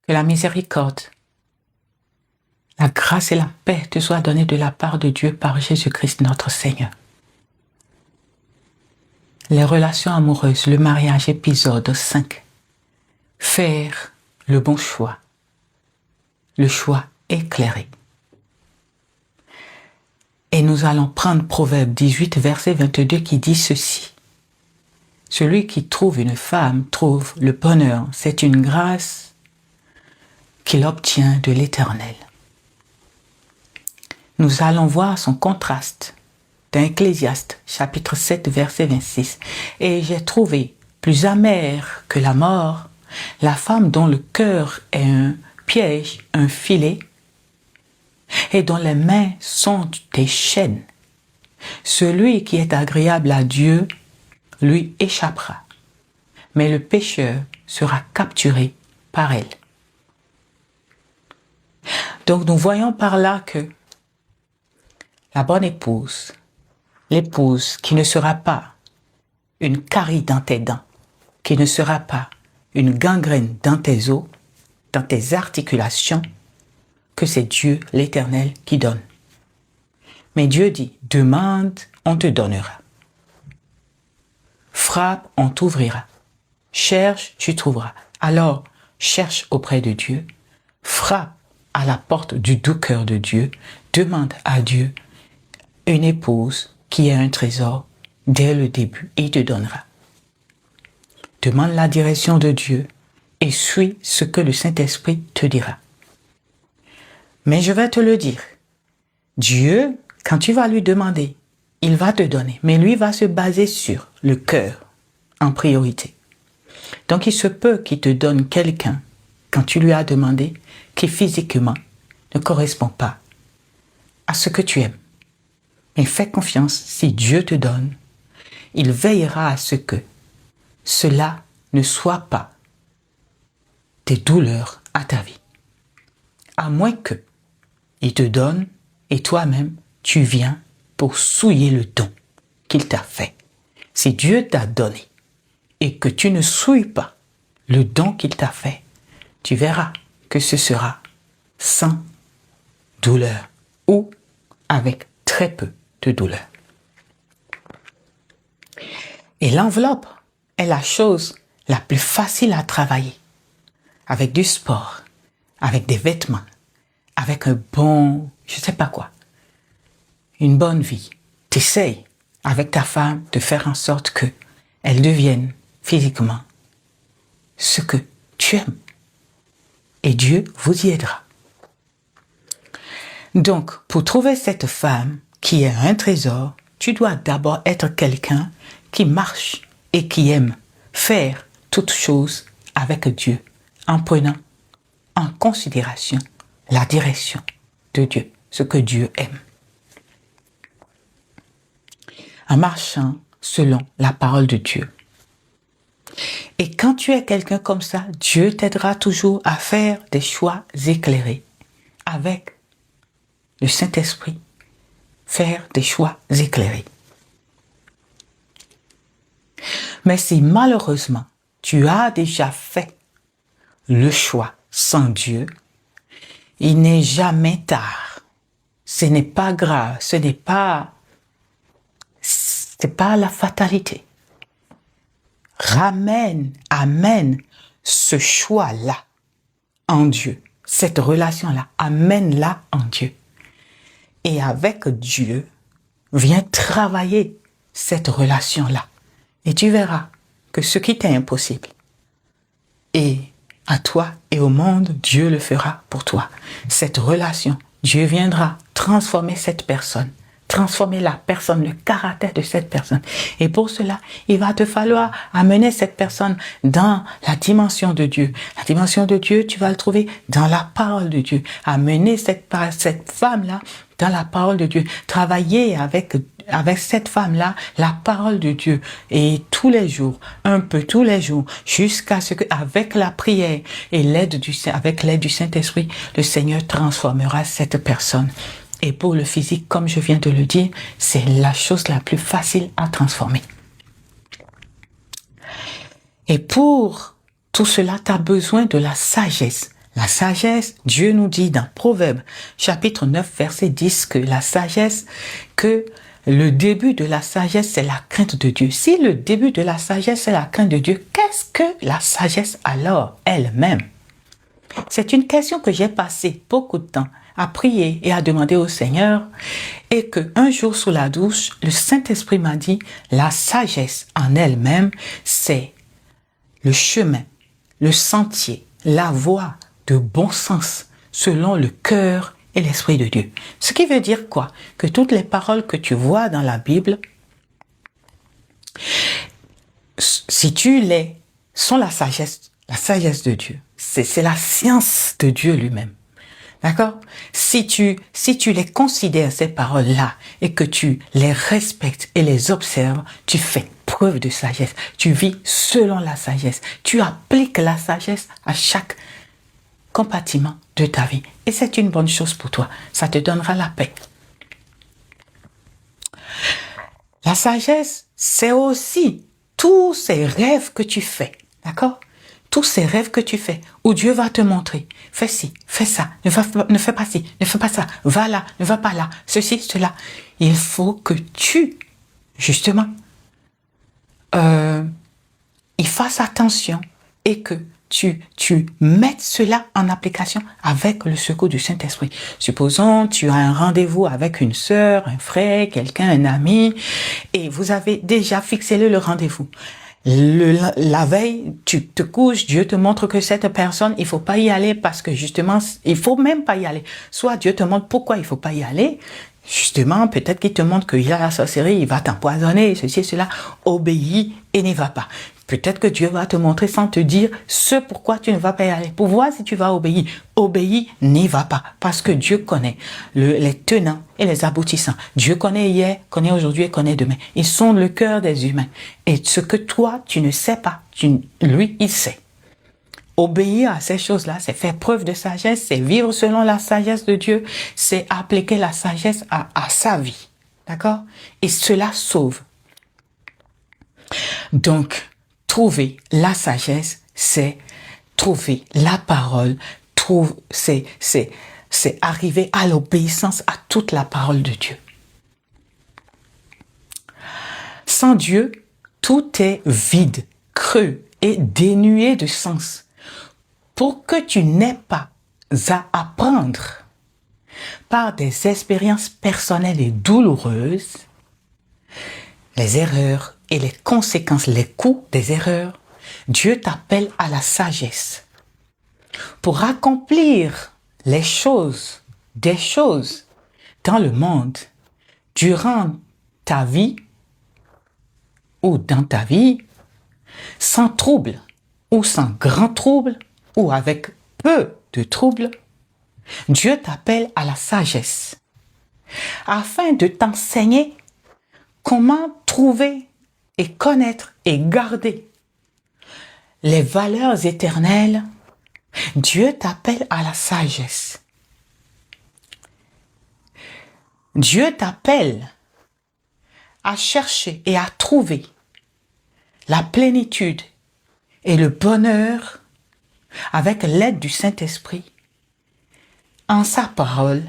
Que la miséricorde, la grâce et la paix te soient données de la part de Dieu par Jésus-Christ notre Seigneur. Les relations amoureuses, le mariage, épisode 5. Faire le bon choix. Le choix éclairé. Et nous allons prendre Proverbe 18, verset 22 qui dit ceci. Celui qui trouve une femme trouve le bonheur. C'est une grâce qu'il obtient de l'Éternel. Nous allons voir son contraste dans Ecclésiaste, chapitre 7, verset 26. Et j'ai trouvé plus amère que la mort, la femme dont le cœur est un piège, un filet, et dont les mains sont des chaînes. Celui qui est agréable à Dieu lui échappera, mais le pécheur sera capturé par elle. Donc nous voyons par là que la bonne épouse, l'épouse qui ne sera pas une carie dans tes dents, qui ne sera pas une gangrène dans tes os, dans tes articulations, que c'est Dieu l'Éternel qui donne. Mais Dieu dit, demande, on te donnera. Frappe, on t'ouvrira. Cherche, tu trouveras. Alors, cherche auprès de Dieu, frappe à la porte du doux cœur de Dieu, demande à Dieu une épouse qui a un trésor dès le début, il te donnera. Demande la direction de Dieu et suis ce que le Saint-Esprit te dira. Mais je vais te le dire, Dieu, quand tu vas lui demander, il va te donner, mais lui va se baser sur le cœur en priorité. Donc il se peut qu'il te donne quelqu'un, quand tu lui as demandé, qui physiquement ne correspond pas à ce que tu aimes. Mais fais confiance, si Dieu te donne, il veillera à ce que cela ne soit pas des douleurs à ta vie. À moins que il te donne et toi-même, tu viens pour souiller le don qu'il t'a fait. Si Dieu t'a donné et que tu ne souilles pas le don qu'il t'a fait, tu verras que ce sera sans douleur ou avec très peu de douleur. Et l'enveloppe est la chose la plus facile à travailler. Avec du sport, avec des vêtements, avec un bon, je sais pas quoi, une bonne vie. T'essayes avec ta femme de faire en sorte que elle devienne physiquement ce que tu aimes. Et Dieu vous y aidera. Donc, pour trouver cette femme qui est un trésor, tu dois d'abord être quelqu'un qui marche et qui aime faire toutes choses avec Dieu en prenant en considération la direction de Dieu, ce que Dieu aime. En marchant selon la parole de Dieu. Et quand tu es quelqu'un comme ça, Dieu t'aidera toujours à faire des choix éclairés avec le Saint-Esprit. Faire des choix éclairés. Mais si malheureusement tu as déjà fait le choix sans Dieu, il n'est jamais tard. Ce n'est pas grave, c'est pas la fatalité. Amène ce choix-là en Dieu. Cette relation-là, amène-la en Dieu. Et avec Dieu, viens travailler cette relation-là. Et tu verras que ce qui t'est impossible, et à toi et au monde, Dieu le fera pour toi. Cette relation, Dieu viendra transformer cette personne, transformer la personne, le caractère de cette personne. Et pour cela, il va te falloir amener cette personne dans la dimension de Dieu. La dimension de Dieu, tu vas le trouver dans la parole de Dieu. Amener cette femme-là dans la parole de Dieu. Travailler avec cette femme-là, la parole de Dieu. Et tous les jours, un peu tous les jours, jusqu'à ce que, avec la prière et avec l'aide du Saint-Esprit, le Seigneur transformera cette personne. Et pour le physique, comme je viens de le dire, c'est la chose la plus facile à transformer. Et pour tout cela, tu as besoin de la sagesse. La sagesse, Dieu nous dit dans Proverbe, chapitre 9, verset 10, que la sagesse, que le début de la sagesse, c'est la crainte de Dieu. Si le début de la sagesse, c'est la crainte de Dieu, qu'est-ce que la sagesse alors elle-même? C'est une question que j'ai passé beaucoup de temps à prier et à demander au Seigneur, et que un jour sous la douche, le Saint-Esprit m'a dit, la sagesse en elle-même, c'est le chemin, le sentier, la voie de bon sens selon le cœur et l'Esprit de Dieu. Ce qui veut dire quoi? Que toutes les paroles que tu vois dans la Bible, si tu les, sont la sagesse de Dieu. C'est la science de Dieu lui-même. D'accord? Si tu les considères, ces paroles-là, et que tu les respectes et les observes, tu fais preuve de sagesse. Tu vis selon la sagesse. Tu appliques la sagesse à chaque compartiment de ta vie. Et c'est une bonne chose pour toi. Ça te donnera la paix. La sagesse, c'est aussi tous ces rêves que tu fais. D'accord? Tous ces rêves que tu fais, où Dieu va te montrer, fais ci, fais ça, ne fais pas ci, ne fais pas ça, va là, ne va pas là, ceci, cela. Il faut que tu, justement, y fasses attention et que tu mettes cela en application avec le secours du Saint-Esprit. Supposons, tu as un rendez-vous avec une sœur, un frère, quelqu'un, un ami, et vous avez déjà fixé le rendez-vous. La veille, tu te couches, Dieu te montre que cette personne, il faut pas y aller parce que justement, il faut même pas y aller. Soit Dieu te montre pourquoi il faut pas y aller. Justement, peut-être qu'il te montre qu'il a la sorcellerie, il va t'empoisonner, ceci et cela. Obéis et n'y va pas. Peut-être que Dieu va te montrer sans te dire ce pourquoi tu ne vas pas y aller. Pour voir si tu vas obéir. Obéis, n'y va pas. Parce que Dieu connaît les tenants et les aboutissants. Dieu connaît hier, connaît aujourd'hui et connaît demain. Ils sont le cœur des humains. Et ce que toi, tu ne sais pas, lui, il sait. Obéir à ces choses-là, c'est faire preuve de sagesse, c'est vivre selon la sagesse de Dieu, c'est appliquer la sagesse à sa vie. D'accord? Et cela sauve. Donc, trouver la sagesse, c'est trouver la parole, c'est arriver à l'obéissance à toute la parole de Dieu. Sans Dieu, tout est vide, creux et dénué de sens. Pour que tu n'aies pas à apprendre par des expériences personnelles et douloureuses, les erreurs et les conséquences, les coûts des erreurs, Dieu t'appelle à la sagesse pour accomplir des choses dans le monde durant ta vie ou dans ta vie sans trouble ou sans grand trouble ou avec peu de trouble. Dieu t'appelle à la sagesse afin de t'enseigner comment trouver et connaître et garder les valeurs éternelles. Dieu t'appelle à la sagesse. Dieu t'appelle à chercher et à trouver la plénitude et le bonheur avec l'aide du Saint-Esprit en sa parole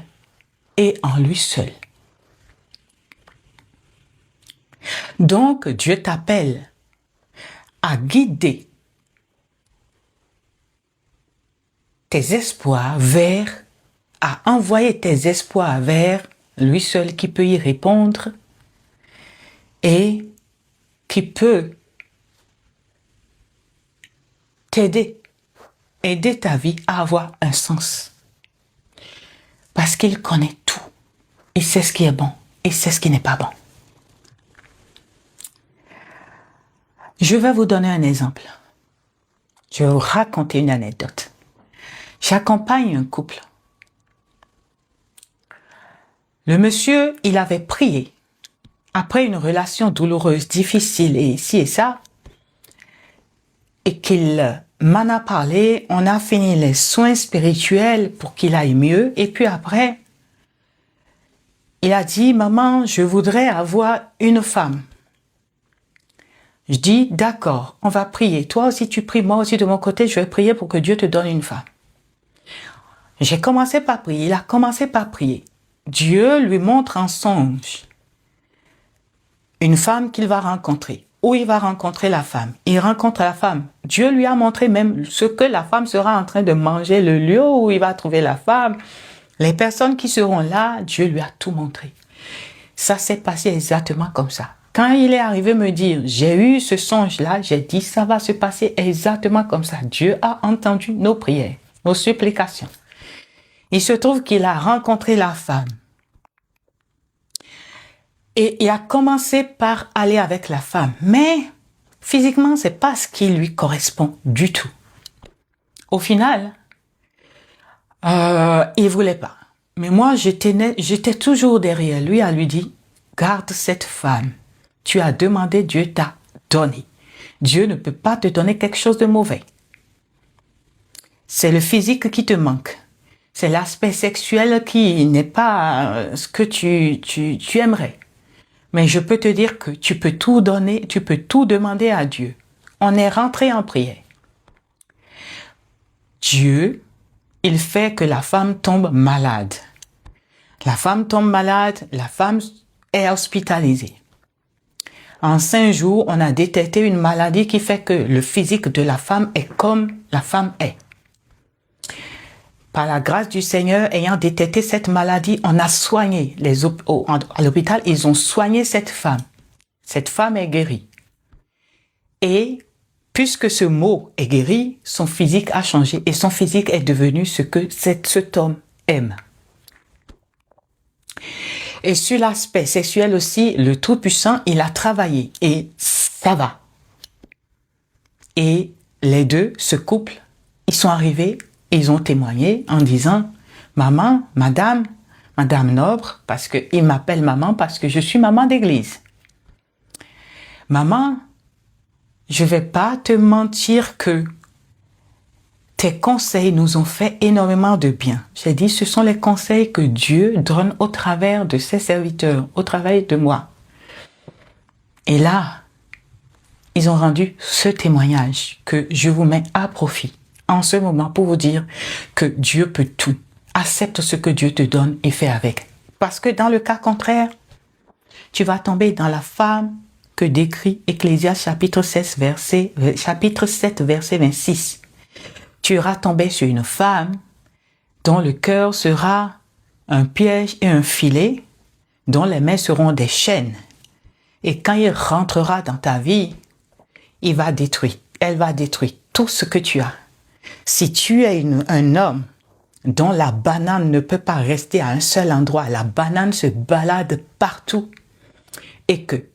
et en lui seul. Donc, Dieu t'appelle à guider tes espoirs à envoyer tes espoirs vers lui seul qui peut y répondre et qui peut t'aider, aider ta vie à avoir un sens. Parce qu'il connaît tout. Il sait ce qui est bon et sait ce qui n'est pas bon. Je vais vous donner un exemple. Je vais vous raconter une anecdote. J'accompagne un couple. Le monsieur, il avait prié après une relation douloureuse, difficile et ci et ça, et qu'il m'en a parlé. On a fini les soins spirituels pour qu'il aille mieux. Et puis après, il a dit, maman, je voudrais avoir une femme. Je dis, d'accord, on va prier. Toi aussi tu pries, moi aussi de mon côté, je vais prier pour que Dieu te donne une femme. J'ai commencé par prier. Il a commencé par prier. Dieu lui montre en songe une femme qu'il va rencontrer. Où il va rencontrer la femme. Il rencontre la femme. Dieu lui a montré même ce que la femme sera en train de manger, le lieu où il va trouver la femme, les personnes qui seront là. Dieu lui a tout montré. Ça s'est passé exactement comme ça. Quand il est arrivé me dire, j'ai eu ce songe-là, j'ai dit, ça va se passer exactement comme ça. Dieu a entendu nos prières, nos supplications. Il se trouve qu'il a rencontré la femme. Et il a commencé par aller avec la femme. Mais physiquement, c'est pas ce qui lui correspond du tout. Au final, il voulait pas. Mais moi, j'étais toujours derrière lui à lui dire, garde cette femme. Tu as demandé, Dieu t'a donné. Dieu ne peut pas te donner quelque chose de mauvais. C'est le physique qui te manque. C'est l'aspect sexuel qui n'est pas ce que tu aimerais. Mais je peux te dire que tu peux tout donner, tu peux tout demander à Dieu. On est rentré en prière. Dieu, il fait que la femme tombe malade. La femme tombe malade, la femme est hospitalisée. En 5 jours, on a détecté une maladie qui fait que le physique de la femme est comme la femme est. Par la grâce du Seigneur, ayant détecté cette maladie, on a soigné. À l'hôpital, ils ont soigné cette femme. Cette femme est guérie. Et puisque ce mot est guéri, son physique a changé et son physique est devenu ce que cet homme aime. Et sur l'aspect sexuel aussi, le Tout-Puissant, il a travaillé et ça va. Et les deux, ce couple, ils sont arrivés et ils ont témoigné en disant « Maman, madame Nobre, parce qu'il m'appelle maman parce que je suis maman d'église. Maman, je vais pas te mentir que tes conseils nous ont fait énormément de bien. » J'ai dit, ce sont les conseils que Dieu donne au travers de ses serviteurs, au travers de moi. Et là, ils ont rendu ce témoignage que je vous mets à profit en ce moment pour vous dire que Dieu peut tout. Accepte ce que Dieu te donne et fais avec. Parce que dans le cas contraire, tu vas tomber dans la femme que décrit Ecclésiaste chapitre 7, verset 26. Tu iras tomber sur une femme dont le cœur sera un piège et un filet, dont les mains seront des chaînes. Et quand il rentrera dans ta vie, elle va détruire tout ce que tu as. Si tu es un homme dont la banane ne peut pas rester à un seul endroit, la banane se balade partout, et que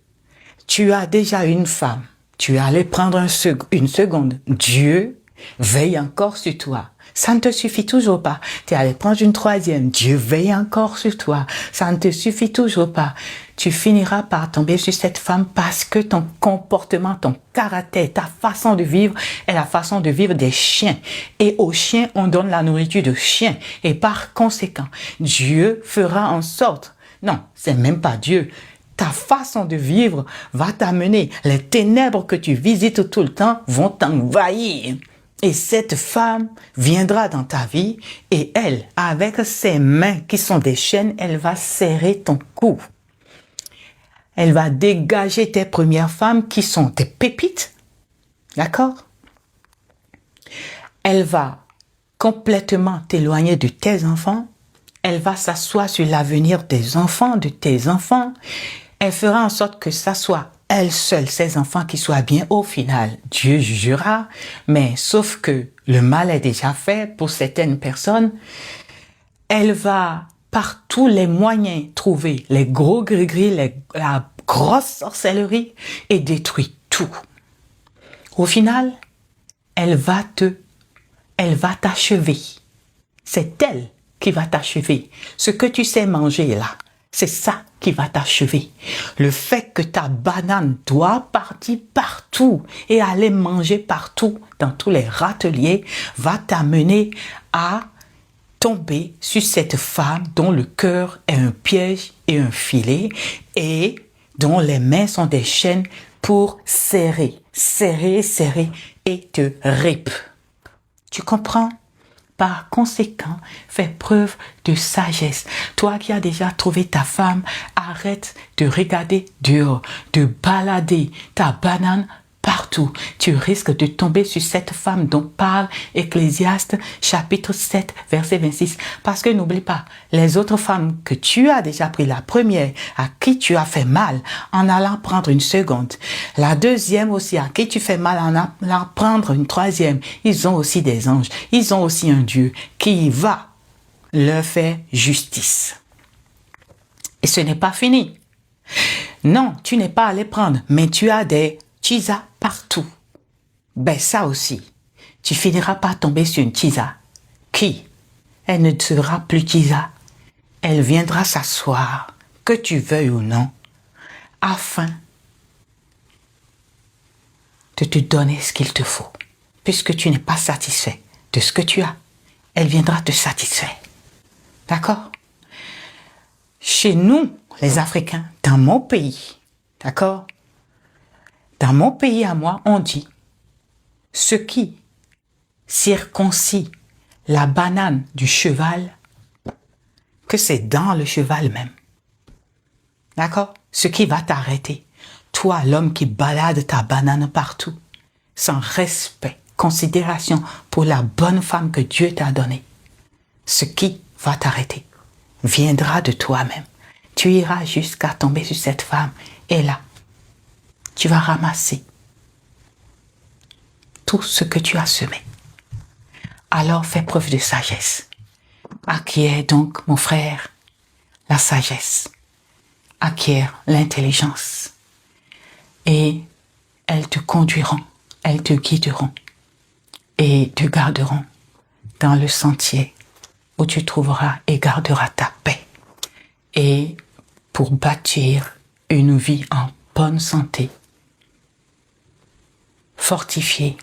tu as déjà une femme, tu es allé prendre une seconde, Dieu veille encore sur toi. Ça ne te suffit toujours pas. Tu es allé prendre une troisième, Dieu veille encore sur toi. Ça ne te suffit toujours pas. Tu finiras par tomber sur cette femme parce que ton comportement, ton caractère, ta façon de vivre est la façon de vivre des chiens. Et aux chiens, on donne la nourriture de chiens. Et par conséquent, Dieu fera en sorte, non, c'est même pas Dieu, ta façon de vivre va t'amener, les ténèbres que tu visites tout le temps vont t'envahir. Et cette femme viendra dans ta vie et elle, avec ses mains qui sont des chaînes, elle va serrer ton cou. Elle va dégager tes premières femmes qui sont tes pépites. D'accord? Elle va complètement t'éloigner de tes enfants. Elle va s'asseoir sur l'avenir des enfants, de tes enfants. Elle fera en sorte que ça soit elle seule, ses enfants qui soient bien. Au final, Dieu jugera, mais sauf que le mal est déjà fait pour certaines personnes. Elle va par tous les moyens trouver les gros gris-gris, la grosse sorcellerie et détruire tout. Au final, elle va t'achever. C'est elle qui va t'achever. Ce que tu sais manger là, c'est ça qui va t'achever. Le fait que ta banane doit partir partout et aller manger partout dans tous les râteliers va t'amener à tomber sur cette femme dont le cœur est un piège et un filet et dont les mains sont des chaînes pour serrer et te rip. Tu comprends? Par conséquent, fais preuve de sagesse. Toi qui as déjà trouvé ta femme, arrête de regarder dehors, de balader ta banane partout. Tu risques de tomber sur cette femme dont parle Ecclésiaste chapitre 7 verset 26. Parce que n'oublie pas, les autres femmes que tu as déjà pris, la première à qui tu as fait mal en allant prendre une seconde, la deuxième aussi à qui tu fais mal en allant prendre une troisième, ils ont aussi des anges, ils ont aussi un Dieu qui va leur faire justice. Et ce n'est pas fini. Non, tu n'es pas allé prendre, mais tu as des tisa partout. Ben ça aussi, tu finiras par tomber sur une tisa. Qui? Elle ne sera plus tisa. Elle viendra s'asseoir, que tu veuilles ou non, afin de te donner ce qu'il te faut. Puisque tu n'es pas satisfait de ce que tu as, elle viendra te satisfaire. D'accord? Chez nous, les Africains, dans mon pays, d'accord? Dans mon pays à moi, on dit, ce qui circoncit la banane du cheval, que c'est dans le cheval même. D'accord? Ce qui va t'arrêter. Toi, l'homme qui balade ta banane partout, sans respect, considération pour la bonne femme que Dieu t'a donnée. Ce qui va t'arrêter viendra de toi-même. Tu iras jusqu'à tomber sur cette femme et là, tu vas ramasser tout ce que tu as semé. Alors fais preuve de sagesse. Acquiert donc, mon frère, la sagesse. Acquiert l'intelligence. Et elles te conduiront, elles te guideront et te garderont dans le sentier où tu trouveras et garderas ta paix. Et pour bâtir une vie en bonne santé, fortifiée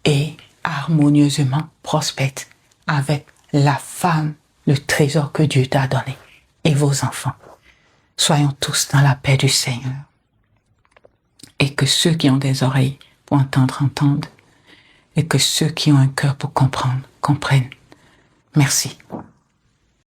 et harmonieusement prospère avec la femme, le trésor que Dieu t'a donné et vos enfants. Soyons tous dans la paix du Seigneur. Et que ceux qui ont des oreilles pour entendre, entendent. Et que ceux qui ont un cœur pour comprendre, comprennent. Merci.